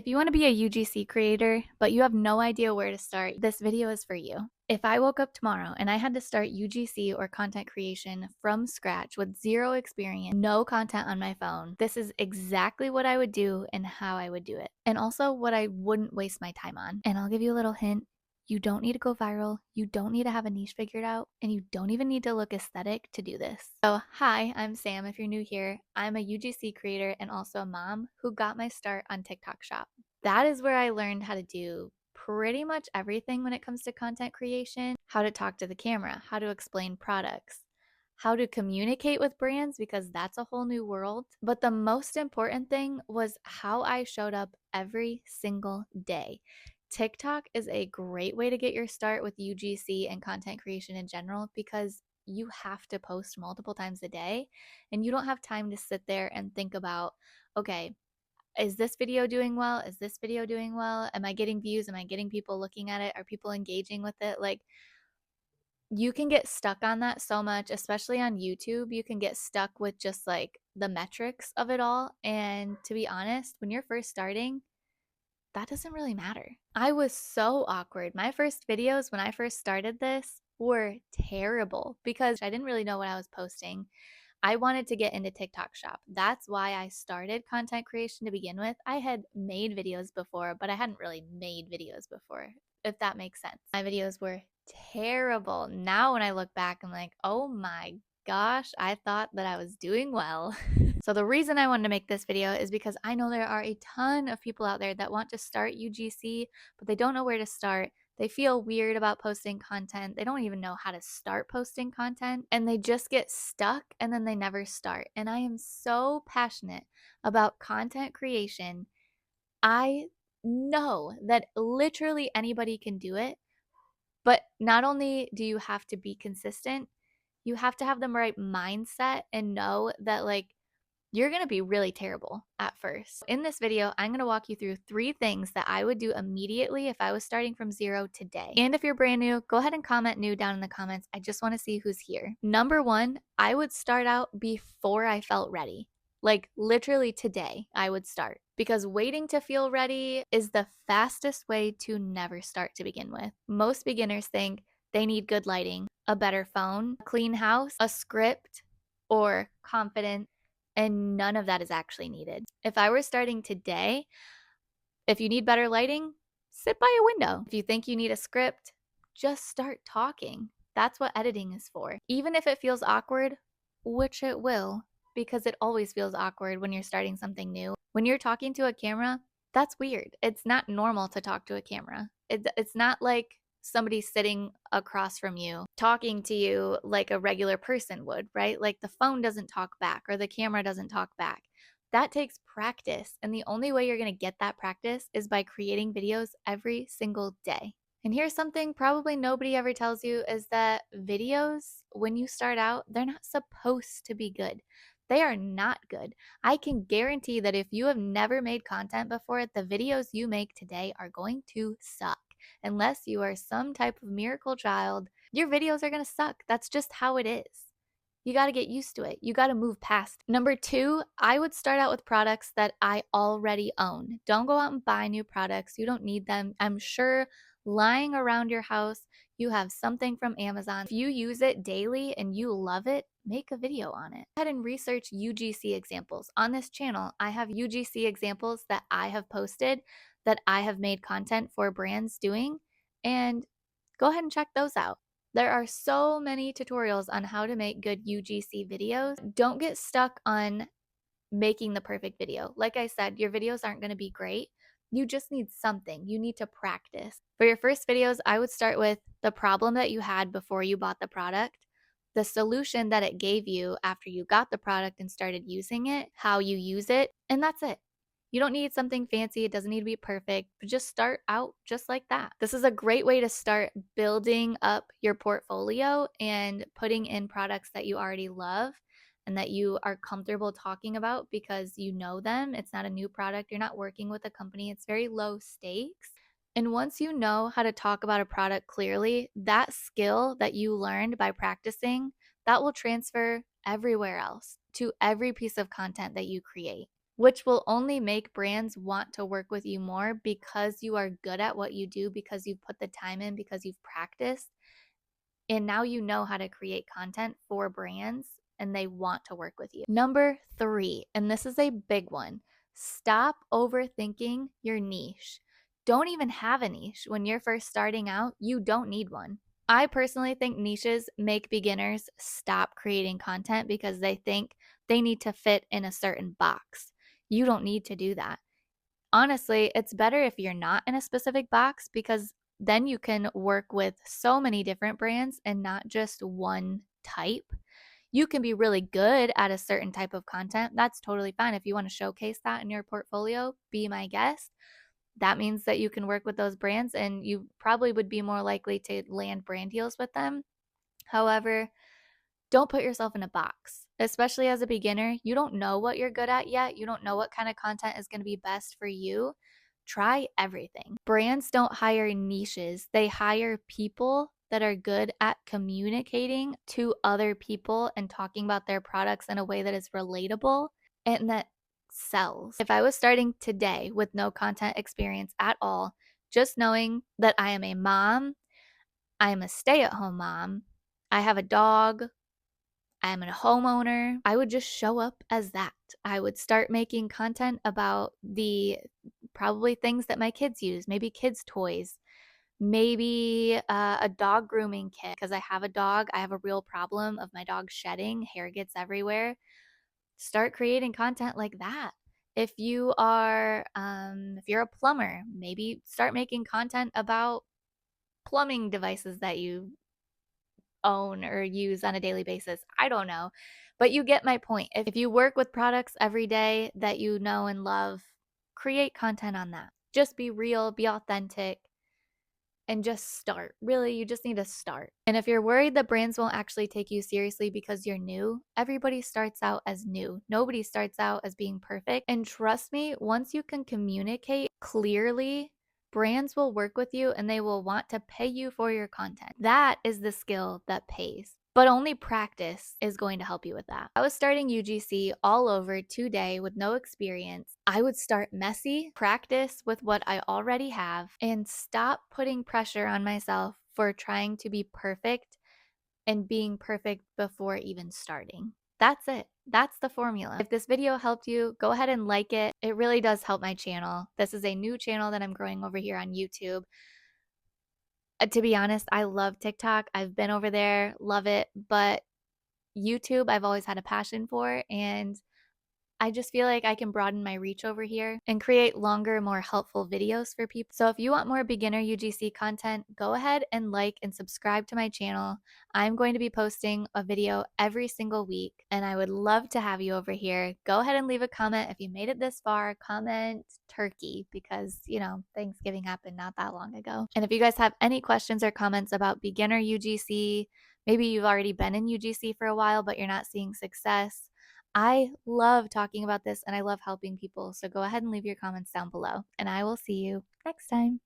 If you want to be a UGC creator, but you have no idea where to start, this video is for you. If I woke up tomorrow and I had to start UGC or content creation from scratch with zero experience, no content on my phone, this is exactly what I would do and how I would do it. And also what I wouldn't waste my time on. And I'll give you a little hint. You don't need to go viral, you don't need to have a niche figured out, and you don't even need to look aesthetic to do this. So hi, I'm Sam if you're new here. I'm a UGC creator and also a mom who got my start on TikTok Shop. That is where I learned how to do pretty much everything when it comes to content creation, how to talk to the camera, how to explain products, how to communicate with brands because that's a whole new world. But the most important thing was how I showed up every single day. TikTok is a great way to get your start with UGC and content creation in general because you have to post multiple times a day and you don't have time to sit there and think about, okay, is this video doing well? Is this video doing well? Am I getting views? Am I getting people looking at it? Are people engaging with it? Like, you can get stuck on that so much, especially on YouTube. You can get stuck with just like the metrics of it all. And to be honest, when you're first starting, that doesn't really matter. I was so awkward. My first videos when I first started this were terrible because I didn't really know what I was posting. I wanted to get into TikTok Shop. That's why I started content creation to begin with. I had made videos before, but I hadn't really made videos before, if that makes sense. My videos were terrible. Now when I look back, I'm like, oh my gosh, I thought that I was doing well. So the reason I wanted to make this video is because I know there are a ton of people out there that want to start UGC, but they don't know where to start. They feel weird about posting content. They don't even know how to start posting content and they just get stuck and then they never start. And I am so passionate about content creation. I know that literally anybody can do it, but not only do you have to be consistent, you have to have the right mindset and know that like you're going to be really terrible at first. In this video, I'm going to walk you through 3 things that I would do immediately if I was starting from zero today. And if you're brand new, go ahead and comment new down in the comments. I just want to see who's here. Number 1, I would start out before I felt ready. Like literally today, I would start because waiting to feel ready is the fastest way to never start to begin with. Most beginners think they need good lighting, a better phone, a clean house, a script, or confidence. And none of that is actually needed. If I were starting today, if you need better lighting, sit by a window. If you think you need a script, just start talking. That's what editing is for. Even if it feels awkward, which it will, because it always feels awkward when you're starting something new. When you're talking to a camera, that's weird. It's not normal to talk to a camera. It's not like somebody sitting across from you talking to you like a regular person would, right? Like the phone doesn't talk back or the camera doesn't talk back. That takes practice. And the only way you're going to get that practice is by creating videos every single day. And here's something probably nobody ever tells you is that videos, when you start out, they're not supposed to be good. They are not good. I can guarantee that if you have never made content before, the videos you make today are going to suck. Unless you are some type of miracle child, your videos are going to suck. That's just how it is. You got to get used to it. You got to move past. Number 2, I would start out with products that I already own. Don't go out and buy new products. You don't need them. I'm sure lying around your house, you have something from Amazon. If you use it daily and you love it, make a video on it. Go ahead and research UGC examples. On this channel, I have UGC examples that I have posted that I have made content for brands doing, and go ahead and check those out. There are so many tutorials on how to make good UGC videos. Don't get stuck on making the perfect video. Like I said, your videos aren't going to be great. You just need something. You need to practice. For your first videos, I would start with the problem that you had before you bought the product, the solution that it gave you after you got the product and started using it, how you use it, and that's it. You don't need something fancy. It doesn't need to be perfect, but just start out just like that. This is a great way to start building up your portfolio and putting in products that you already love and that you are comfortable talking about because you know them. It's not a new product. You're not working with a company. It's very low stakes. And once you know how to talk about a product clearly, that skill that you learned by practicing, that will transfer everywhere else to every piece of content that you create. which will only make brands want to work with you more because you are good at what you do, because you've put the time in, because you've practiced. And now you know how to create content for brands and they want to work with you. Number 3, and this is a big one, stop overthinking your niche. Don't even have a niche. When you're first starting out, you don't need one. I personally think niches make beginners stop creating content because they think they need to fit in a certain box. You don't need to do that. Honestly, it's better if you're not in a specific box because then you can work with so many different brands and not just one type. You can be really good at a certain type of content. That's totally fine. If you want to showcase that in your portfolio, be my guest. That means that you can work with those brands and you probably would be more likely to land brand deals with them. However, don't put yourself in a box, especially as a beginner. You don't know what you're good at yet. You don't know what kind of content is going to be best for you. Try everything. Brands don't hire niches, they hire people that are good at communicating to other people and talking about their products in a way that is relatable and that sells. If I was starting today with no content experience at all, just knowing that I am a mom, I am a stay at home mom, I have a dog, I'm a homeowner, I would just show up as that. I would start making content about the probably things that my kids use, maybe kids' toys, maybe a dog grooming kit because I have a dog. I have a real problem of my dog shedding, hair gets everywhere. Start creating content like that. If you're a plumber, maybe start making content about plumbing devices that you own or use on a daily basis. I don't know. But you get my point. If you work with products every day that you know and love, create content on that. Just be real, be authentic, and just start. Really, you just need to start. And if you're worried that brands won't actually take you seriously because you're new, everybody starts out as new. Nobody starts out as being perfect. And trust me, once you can communicate clearly, brands will work with you and they will want to pay you for your content. That is the skill that pays. But only practice is going to help you with that. I was starting UGC all over today with no experience. I would start messy, practice with what I already have, and stop putting pressure on myself for trying to be perfect and being perfect before even starting. That's it. That's the formula. If this video helped you, go ahead and like it. It really does help my channel. This is a new channel that I'm growing over here on YouTube. To be honest, I love TikTok. I've been over there, love it, but YouTube I've always had a passion for, and I just feel like I can broaden my reach over here and create longer, more helpful videos for people. So if you want more beginner UGC content, go ahead and like and subscribe to my channel. I'm going to be posting a video every single week, and I would love to have you over here. Go ahead and leave a comment. If you made it this far, comment turkey because, Thanksgiving happened not that long ago. And if you guys have any questions or comments about beginner UGC, maybe you've already been in UGC for a while, but you're not seeing success, I love talking about this and I love helping people. So go ahead and leave your comments down below, and I will see you next time.